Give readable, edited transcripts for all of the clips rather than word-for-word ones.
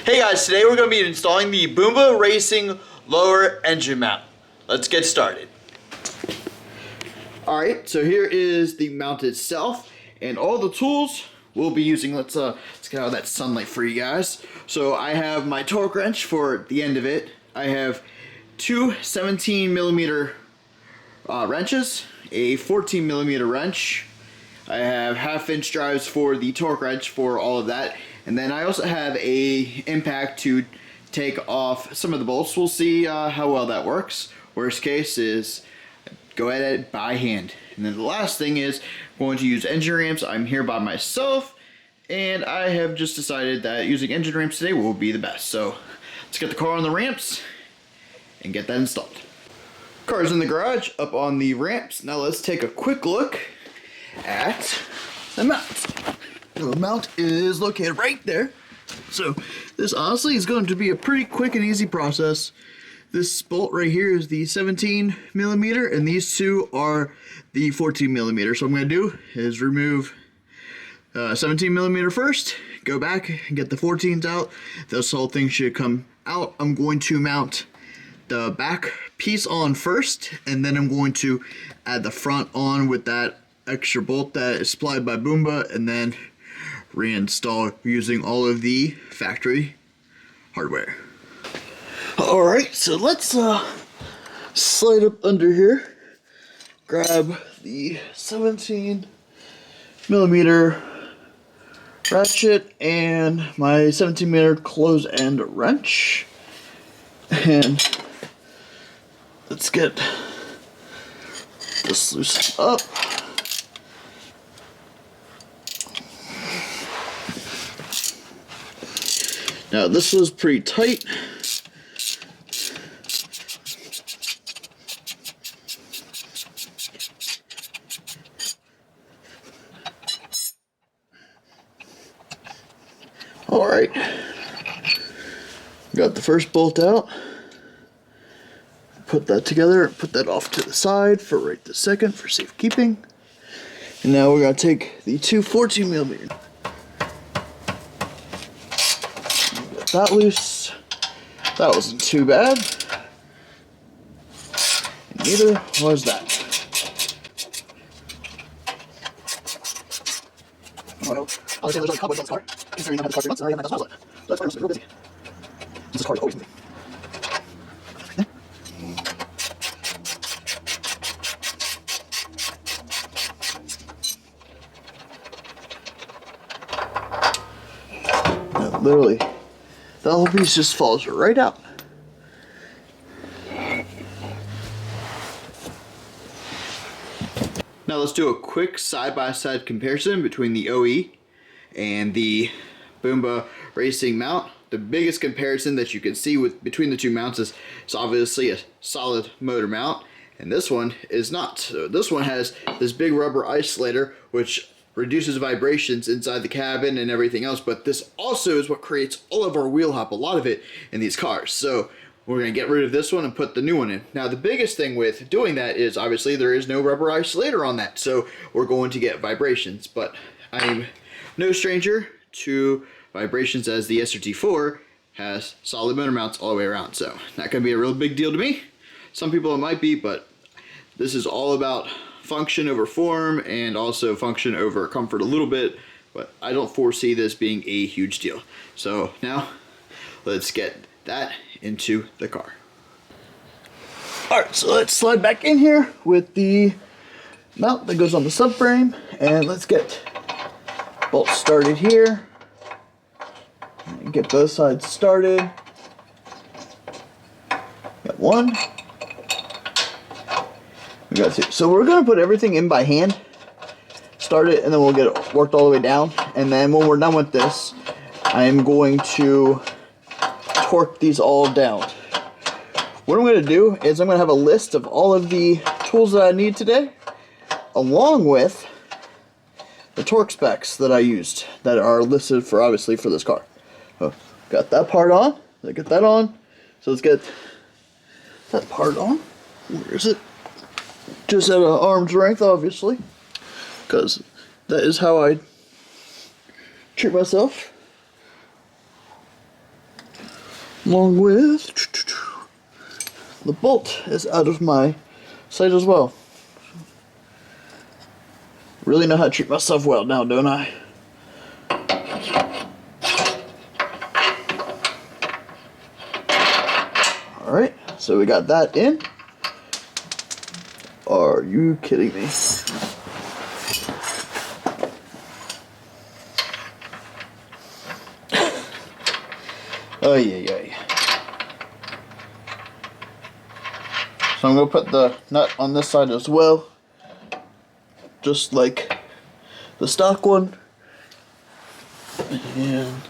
Hey guys, today we're going to be installing the Boomba Racing lower engine mount. Let's get started. Alright, so here is the mount itself and all the tools we'll be using. Let's get out of that sunlight for you guys. So I have my torque wrench for the end of it. I have two 17mm wrenches, a 14mm wrench. I have 1/2 inch drives for the torque wrench for all of that. And then I also have a impact to take off some of the bolts. We'll see how well that works. Worst case is go at it by hand. And then the last thing is going to use engine ramps. I'm here by myself and I have just decided that using engine ramps today will be the best. So let's get the car on the ramps and get that installed. Car's in the garage up on the ramps. Now let's take a quick look at the mount. The mount is located right there. So this honestly is going to be a pretty quick and easy process. This bolt right here is the 17mm and these two are the 14mm. So what I'm going to do is remove 17mm first, go back and get the 14s out. This whole thing should come out. I'm going to mount the back piece on first and then I'm going to add the front on with that extra bolt that is supplied by Boomba and then reinstall using all of the factory hardware. Alright, so let's slide up under here, grab the 17mm ratchet and my 17mm close end wrench, and let's get this loosened up. Now this was pretty tight. All right, got the first bolt out. Put that together, put that off to the side for right this second for safekeeping. And now we're gonna take the two 14mm. That loose. That wasn't too bad. And neither was that. Well, I'll say there's like cobwebs on this car, considering I have the car 3 months and I already have my last miles on it. That's why I'm real busy. This car is always moving. No, literally. The whole piece just falls right out. Now let's do a quick side-by-side comparison between the OE and the Boomba Racing mount. The biggest comparison that you can see between the two mounts is obviously a solid motor mount, and this one is not. So this one has this big rubber isolator which reduces vibrations inside the cabin and everything else, but this also is what creates all of our wheel hop, a lot of it in these cars. So we're going to get rid of this one and put the new one in. Now the biggest thing with doing that is obviously there is no rubber isolator on that, so we're going to get vibrations, but I'm no stranger to vibrations as the SRT4 has solid motor mounts all the way around, so not going to be a real big deal to me. Some people it might be, but this is all about function over form and also function over comfort a little bit, but I don't foresee this being a huge deal. So now let's get that into the car. Alright, so let's slide back in here with the mount that goes on the subframe and let's get bolts started here and get both sides started. Got one. We got two. So we're going to put everything in by hand, start it, and then we'll get it worked all the way down. And then when we're done with this, I'm going to torque these all down. What I'm going to do is I'm going to have a list of all of the tools that I need today, along with the torque specs that I used that are listed for obviously for this car. So, got that part on. Let's get that on. So let's get that part on. Where is it? Just at an arm's length, obviously, because that is how I treat myself. along with the bolt is out of my sight as well. Really know how to treat myself well now, don't I? Alright, so we got that in. Are you kidding me? Oh yeah. So I'm going to put the nut on this side as well, just like the stock one. And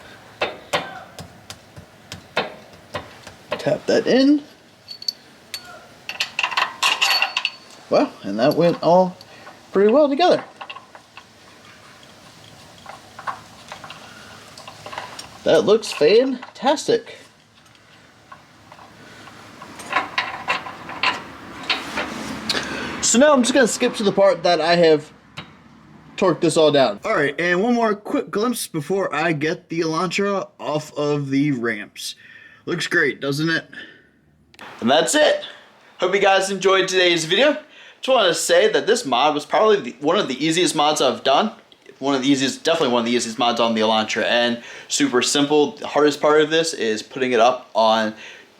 tap that in. Well, and that went all pretty well together. That looks fantastic. So now I'm just going to skip to the part that I have torqued this all down. Alright, and one more quick glimpse before I get the Elantra off of the ramps. Looks great, doesn't it? And that's it. Hope you guys enjoyed today's video. Just want to say that this mod was probably one of the easiest mods I've done. Definitely one of the easiest mods on the Elantra, and super simple. The hardest part of this is putting it up on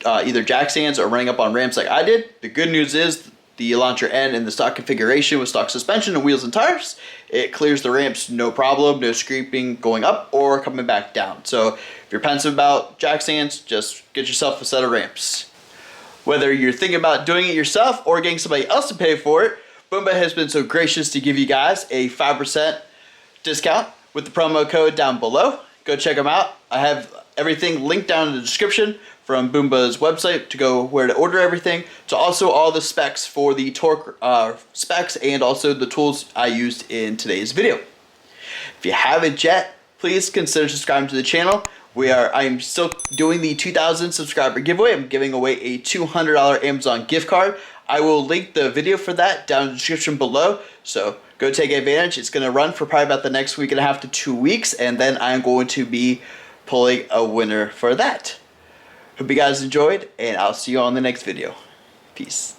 either jack stands or running up on ramps like I did. The good news is the Elantra N in the stock configuration with stock suspension and wheels and tires, it clears the ramps no problem, no scraping going up or coming back down. So if you're pensive about jack stands, just get yourself a set of ramps. Whether you're thinking about doing it yourself or getting somebody else to pay for it, Boomba has been so gracious to give you guys a 5% discount with the promo code down below. Go check them out. I have everything linked down in the description, from Boomba's website to go where to order everything, to also all the specs for the torque specs and also the tools I used in today's video. If you haven't yet, please consider subscribing to the channel. I'm still doing the 2,000 subscriber giveaway. I'm giving away a $200 Amazon gift card. I will link the video for that down in the description below, so go take advantage. It's going to run for probably about the next week and a half to 2 weeks, and then I'm going to be pulling a winner for that. Hope you guys enjoyed, and I'll see you on the next video. Peace.